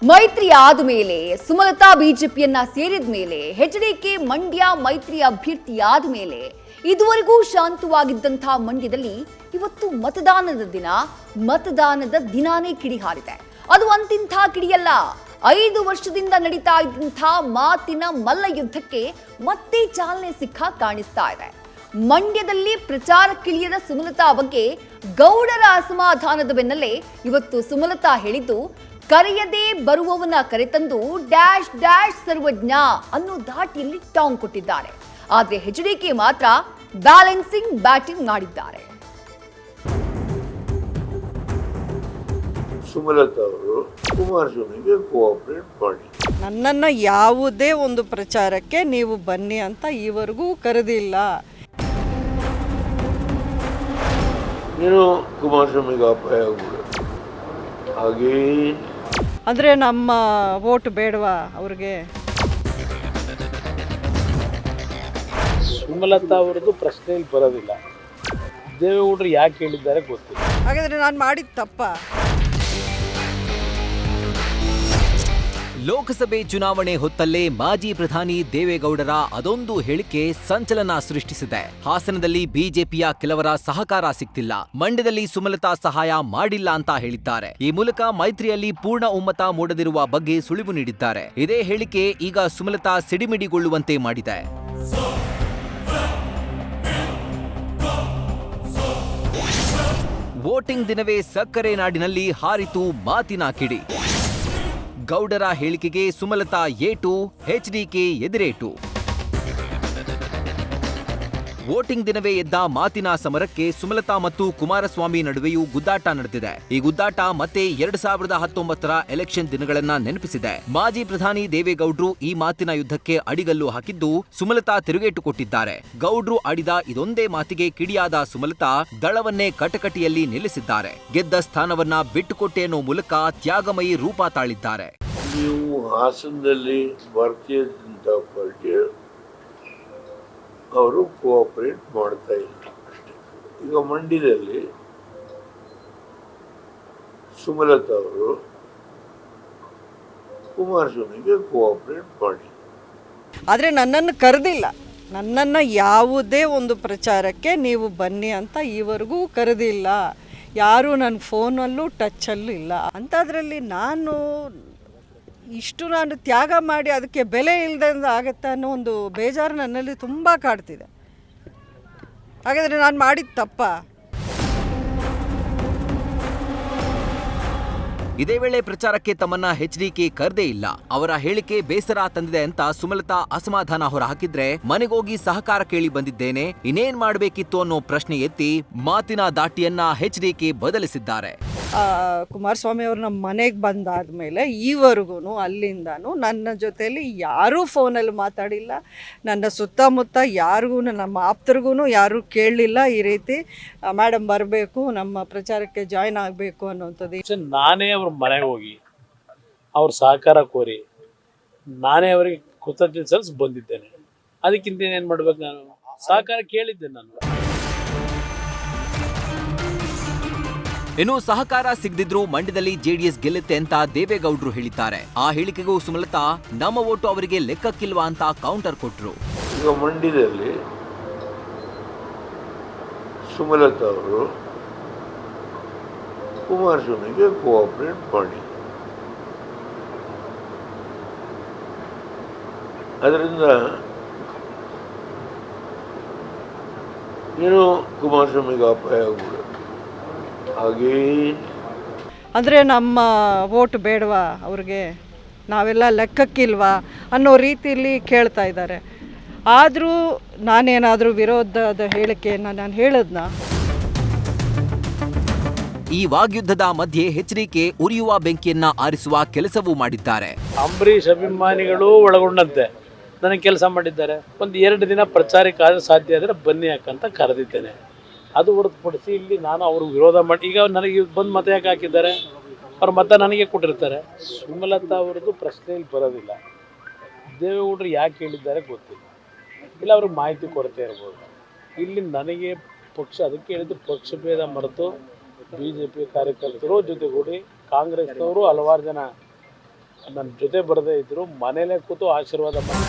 ಮೈತ್ರಿ ಆದ ಮೇಲೆ ಸುಮಲತಾ ಬಿಜೆಪಿಯನ್ನ ಸೇರಿದ ಮೇಲೆ ಎಚ್ಡಿಕೆ ಮಂಡ್ಯ ಮೈತ್ರಿ ಅಭ್ಯರ್ಥಿಯಾದ ಮೇಲೆ ಇದುವರೆಗೂ ಶಾಂತವಾಗಿದ್ದಂತಹ ಮಂಡ್ಯದಲ್ಲಿ ಇವತ್ತು ಮತದಾನದ ದಿನಾನೇ ಕಿಡಿ ಹಾರಿದೆ. ಅದು ಅಂತಿಂಥ ಕಿಡಿಯಲ್ಲ. 5 ವರ್ಷದಿಂದ ನಡೀತಾ ಇದ್ದಂಥ ಮಾತಿನ ಮಲ್ಲ ಯುದ್ಧಕ್ಕೆ ಮತ್ತೆ ಚಾಲನೆ ಸಿಕ್ಕ ಕಾಣಿಸ್ತಾ ಇದೆ. ಮಂಡ್ಯದಲ್ಲಿ ಪ್ರಚಾರಕ್ಕಿಳಿಯದ ಸುಮಲತಾ ಬಗ್ಗೆ ಗೌಡರ ಅಸಮಾಧಾನದ ಬೆನ್ನಲ್ಲೇ ಇವತ್ತು ಸುಮಲತಾ ಹೇಳಿದ್ದು, ಕರೆಯದೇ ಬರುವವನ ಕರೆತಂದು ಡ್ಯಾಶ್ ಡ್ಯಾಶ್ ಸರ್ವಜ್ಞ ಅನ್ನೋ ದಾಟಿಯಲ್ಲಿ ಟಾಂಗ್ ಕೊಟ್ಟಿದ್ದಾರೆ. ಆದ್ರೆ ಎಚ್ಡಿಕೆ ಮಾತ್ರ ಬ್ಯಾಲೆನ್ಸಿಂಗ್ ಬ್ಯಾಟಿಂಗ್ ಮಾಡಿದ್ದಾರೆ. ಸುಮಲತಾ ಅವರು ಕುಮಾರಸ್ವಾಮಿಗೆ ಕೋಆಪರೇಟ್ ಮಾಡಿ, ನನ್ನನ್ನು ಯಾವುದೇ ಒಂದು ಪ್ರಚಾರಕ್ಕೆ ನೀವು ಬನ್ನಿ ಅಂತ ಈವರೆಗೂ ಕರೆದಿಲ್ಲ. ನೀನು ಕುಮಾರಸ್ವಾಮಿಗೆ ಅಪಾಯ ಆಗ್ಬಿಡು. ಹಾಗೇ ಅಂದರೆ ನಮ್ಮ ವೋಟ್ ಬೇಡವಾ ಅವ್ರಿಗೆ? ಸುಮಲತಾ ಅವರದ್ದು ಪ್ರಶ್ನೆಯಲ್ಲಿ ಬರೋದಿಲ್ಲ. ದೇವೇಗೌಡರು ಯಾಕೆ ಹೇಳಿದ್ದಾರೆ ಗೊತ್ತಿಲ್ಲ. ಹಾಗಾದರೆ ನಾನು ಮಾಡಿದ ತಪ್ಪ? ಲೋಕಸಭೆ ಚುನಾವಣೆ ಹೊತ್ತಲ್ಲೇ ಮಾಜಿ ಪ್ರಧಾನಿ ದೇವೇಗೌಡರ ಅದೊಂದು ಹೇಳಿಕೆ ಸಂಚಲನ ಸೃಷ್ಟಿಸಿದೆ. ಹಾಸನದಲ್ಲಿ ಬಿಜೆಪಿಯ ಕೆಲವರ ಸಹಕಾರ ಸಿಗ್ತಿಲ್ಲ, ಮಂಡ್ಯದಲ್ಲಿ ಸುಮಲತಾ ಸಹಾಯ ಮಾಡಿಲ್ಲ ಅಂತ ಹೇಳಿದ್ದಾರೆ. ಈ ಮೂಲಕ ಮೈತ್ರಿಯಲ್ಲಿ ಪೂರ್ಣ ಒಮ್ಮತ ಮೂಡದಿರುವ ಬಗ್ಗೆ ಸುಳಿವು ನೀಡಿದ್ದಾರೆ. ಇದೇ ಹೇಳಿಕೆ ಈಗ ಸುಮಲತಾ ಸಿಡಿಮಿಡಿಗೊಳ್ಳುವಂತೆ ಮಾಡಿದೆ. ವೋಟಿಂಗ್ ದಿನವೇ ಸಕ್ಕರೆ ನಾಡಿನಲ್ಲಿ ಹಾರಿತು ಮಾತಿನ ಕಿಡಿ. ಗೌಡರ ಹೇಳಿಕೆಗೆ ಸುಮಲತಾ ಏಟು, ಎಚ್ಡಿಕೆ ಎದುರೇಟು. ವೋಟಿಂಗ್ ದಿನವೇ ಎದ್ದ ಮಾತಿನ ಸಮರಕ್ಕೆ ಸುಮಲತಾ ಮತ್ತು ಕುಮಾರಸ್ವಾಮಿ ನಡುವೆಯೂ ಗುದ್ದಾಟ ನಡೆದಿದೆ. ಈ ಗುದ್ದಾಟ ಮತ್ತೆ 2019ರ ಎಲೆಕ್ಷನ್ ದಿನಗಳನ್ನ ನೆನಪಿಸಿದೆ. ಮಾಜಿ ಪ್ರಧಾನಿ ದೇವೇಗೌಡ್ರು ಈ ಮಾತಿನ ಯುದ್ಧಕ್ಕೆ ಅಡಿಗಲ್ಲು ಹಾಕಿದ್ದು, ಸುಮಲತಾ ತಿರುಗೇಟು ಕೊಟ್ಟಿದ್ದಾರೆ. ಗೌಡ್ರು ಆಡಿದ ಇದೊಂದೇ ಮಾತಿಗೆ ಕಿಡಿಯಾದ ಸುಮಲತಾ ದಳವನ್ನೇ ಕಟಕಟಿಯಲ್ಲಿ ನಿಲ್ಲಿಸಿದ್ದಾರೆ. ಗೆದ್ದ ಸ್ಥಾನವನ್ನ ಬಿಟ್ಟುಕೊಟ್ಟೆ ಅನ್ನೋ ಮೂಲಕ ತ್ಯಾಗಮಯಿ ರೂಪ ತಾಳಿದ್ದಾರೆ. ನೀವು ಹಾಸನದಲ್ಲಿ ಭಾರತೀಯ ಜನತಾ ಪಾರ್ಟಿ ಅವರು ಕೋಆಪರೇಟ್ ಮಾಡ್ತಾ ಇಲ್ಲ ಅಷ್ಟೇ. ಈಗ ಮಂಡ್ಯದಲ್ಲಿ ಸುಮಲತಾ ಅವರು ಕುಮಾರಸ್ವಾಮಿಗೆ ಕೋಆಪರೇಟ್ ಮಾಡಿ, ಆದರೆ ನನ್ನನ್ನು ಕರೆದಿಲ್ಲ. ನನ್ನನ್ನು ಯಾವುದೇ ಒಂದು ಪ್ರಚಾರಕ್ಕೆ ನೀವು ಬನ್ನಿ ಅಂತ ಈವರೆಗೂ ಕರೆದಿಲ್ಲ. ಯಾರೂ ನನ್ನ ಫೋನಲ್ಲೂ ಟಚ್ಚಲ್ಲೂ ಇಲ್ಲ. ಅಂಥದ್ರಲ್ಲಿ ನಾನು ತ್ಯಾಗ ಮಾಡಿ ಅದಕ್ಕೆ ಬೆಲೆ ಇಲ್ಲದಂಗೆ ಆಗುತ್ತೆ ಅನ್ನೋ ಒಂದು ಬೇಜಾರು ನನ್ನಲ್ಲಿ ತುಂಬ ಕಾಡ್ತಿದೆ. ಹಾಗಾದರೆ ನಾನು ಮಾಡಿದ ತಪ್ಪ? ಇದೇ ವೇಳೆ ಪ್ರಚಾರಕ್ಕೆ ತಮ್ಮನ್ನ ಎಚ್ಡಿಕೆ ಕರೆದೇ ಇಲ್ಲ, ಅವರ ಹೇಳಿಕೆ ಬೇಸರ ತಂದಿದೆ ಅಂತ ಸುಮಲತಾ ಅಸಮಾಧಾನ ಹೊರಹಾಕಿದ್ರೆ, ಮನೆಗೋಗಿ ಸಹಕಾರ ಕೇಳಿ ಬಂದಿದ್ದೇನೆ, ಇನ್ನೇನ್ ಮಾಡಬೇಕಿತ್ತು ಅನ್ನೋ ಪ್ರಶ್ನೆ ಎತ್ತಿ ಮಾತಿನ ದಾಟಿಯನ್ನ ಎಚ್ಡಿಕೆ ಬದಲಿಸಿದ್ದಾರೆ. ಕುಮಾರಸ್ವಾಮಿ ಅವರು ನಮ್ಮ ಮನೆಗೆ ಬಂದಾದಮೇಲೆ ಈವರೆಗೂ ಅಲ್ಲಿಂದನೂ ನನ್ನ ಜೊತೆಯಲ್ಲಿ ಯಾರೂ ಫೋನಲ್ಲಿ ಮಾತಾಡಿಲ್ಲ. ನನ್ನ ಸುತ್ತಮುತ್ತ ಯಾರಿಗೂ, ನಮ್ಮ ಆಪ್ತರಿಗೂ ಯಾರೂ ಕೇಳಲಿಲ್ಲ ಈ ರೀತಿ ಮೇಡಮ್ ಬರಬೇಕು, ನಮ್ಮ ಪ್ರಚಾರಕ್ಕೆ ಜಾಯ್ನ್ ಆಗಬೇಕು ಅನ್ನೋಂಥದ್ದು. ನಾನೇ ಅವ್ರ ಮನೆಗೆ ಹೋಗಿ ಅವ್ರ ಸಹಕಾರ ಕೋರಿ ನಾನೇ ಅವರಿಗೆ ಕೃತಜ್ಞತೆ ಸಲ್ಲಿಸಿ ಬಂದಿದ್ದೇನೆ. ಅದಕ್ಕಿಂತ ಏನು ಮಾಡ್ಬೇಕು? ನಾನು ಸಹಕಾರ ಕೇಳಿದ್ದೆ. ನಾನು ಇನ್ನು ಸಹಕಾರ ಸಿಗದಿದ್ರು ಮಂಡ್ಯದಲ್ಲಿ ಜೆಡಿಎಸ್ ಗೆಲ್ಲುತ್ತೆ ಅಂತ ದೇವೇಗೌಡರು ಹೇಳಿದ್ದಾರೆ. ಆ ಹೇಳಿಕೆಗೂ ಸುಮಲತಾ ನಮ್ಮ ಓಟು ಅವರಿಗೆ ಲೆಕ್ಕಕ್ಕಿಲ್ವಾ ಅಂತ ಕೌಂಟರ್ ಕೊಟ್ರು. ಈಗ ಮಂಡ್ಯದಲ್ಲಿ ಸುಮಲತಾ ಅವರು ಕುಮಾರಸ್ವಾಮಿಗೆ ಕೋಆಪರೇಟ್ ಮಾಡಿ, ಅದರಿಂದ ನೀನು ಕುಮಾರಸ್ವಾಮಿಗೆ ಅಪಾಯ ಆಗ್ಬಿಡು. ಹಾಗೇ ಅಂದರೆ ನಮ್ಮ ವೋಟ್ ಬೇಡವಾ ಅವ್ರಿಗೆ? ನಾವೆಲ್ಲ ಲೆಕ್ಕಕ್ಕಿಲ್ವಾ ಅನ್ನೋ ರೀತಿಯಲ್ಲಿ ಕೇಳ್ತಾ ಇದ್ದಾರೆ. ಆದರೂ ನಾನೇನಾದರೂ ವಿರೋಧದ ಹೇಳಿಕೆಯನ್ನು ನಾನು ಹೇಳಿದ್ನಾ? ಈ ವಾಗ್ಯುದ್ಧದ ಮಧ್ಯೆ ಎಚ್ಡಿಕೆ ಉರಿಯುವ ಬೆಂಕಿಯನ್ನ ಆರಿಸುವ ಕೆಲಸವೂ ಮಾಡಿದ್ದಾರೆ. ಅಂಬರೀಷ್ ಅಭಿಮಾನಿಗಳು ಒಳಗೊಂಡಂತೆ ನನಗೆ ಕೆಲಸ ಮಾಡಿದ್ದಾರೆ. ಒಂದು 2 ದಿನ ಪ್ರಚಾರಕ್ಕೆ ಆದರೆ ಸಾಧ್ಯ ಆದರೆ ಬನ್ನಿ ಯಾಕಂತ ಕರೆದಿದ್ದೇನೆ. ಅದು ಹೊರತುಪಡಿಸಿ ಇಲ್ಲಿ ನಾನು ಅವರು ವಿರೋಧ ಮಾಡಿ, ಈಗ ನನಗೆ ಬಂದು ಮತ ಯಾಕೆ ಹಾಕಿದ್ದಾರೆ? ಅವ್ರ ಮತ ನನಗೆ ಕೊಟ್ಟಿರ್ತಾರೆ. ಸುಮಲತಾ ಅವರದ್ದು ಪ್ರಶ್ನೆಯಲ್ಲಿ ಬರೋದಿಲ್ಲ. ದೇವೇಗೌಡರು ಯಾಕೆ ಹೇಳಿದ್ದಾರೆ ಗೊತ್ತಿಲ್ಲ. ಇಲ್ಲ ಅವ್ರಿಗೆ ಮಾಹಿತಿ ಕೊರತೆ ಇರ್ಬೋದು. ಇಲ್ಲಿ ನನಗೆ ಪಕ್ಷ, ಅದಕ್ಕೆ ಹೇಳಿದ್ದು ಪಕ್ಷಭೇದ ಮರೆತು BJP ಕಾರ್ಯಕರ್ತರು ಜೊತೆಗೂಡಿ ಕಾಂಗ್ರೆಸ್ನವರು ಹಲವಾರು ಜನ ನನ್ನ ಜೊತೆ ಬರದೇ ಇದ್ರು ಮನೇಲೇ ಕೂತು ಆಶೀರ್ವಾದ ಮಾಡಿ.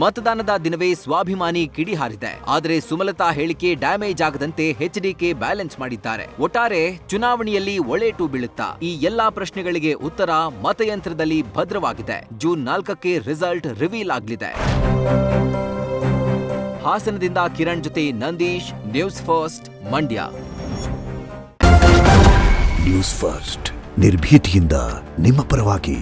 ಮತದಾನದ ದಿನವೇ ಸ್ವಾಭಿಮಾನಿ ಕಿಡಿ ಹಾರಿದೆ. ಆದರೆ ಸುಮಲತಾ ಹೇಳಿಕೆ ಡ್ಯಾಮೇಜ್ ಆಗದಂತೆ ಎಚ್ಡಿಕೆ ಬ್ಯಾಲೆನ್ಸ್ ಮಾಡಿದ್ದಾರೆ. ಒಟ್ಟಾರೆ ಚುನಾವಣೆಯಲ್ಲಿ ಒಳೇಟು ಬೀಳುತ್ತಾ? ಈ ಎಲ್ಲಾ ಪ್ರಶ್ನೆಗಳಿಗೆ ಉತ್ತರ ಮತಯಂತ್ರದಲ್ಲಿ ಭದ್ರವಾಗಿದೆ. ಜೂನ್ 4ಕ್ಕೆ ರಿಸಲ್ಟ್ ರಿವೀಲ್ ಆಗಲಿದೆ. ಹಾಸನದಿಂದ ಕಿರಣ್ ಜೊತೆ Nandish, news first, Mandya. News first ನಿರ್ಭೀತಿಯಿಂದ ನಿಮ್ಮ ಪರವಾಗಿ.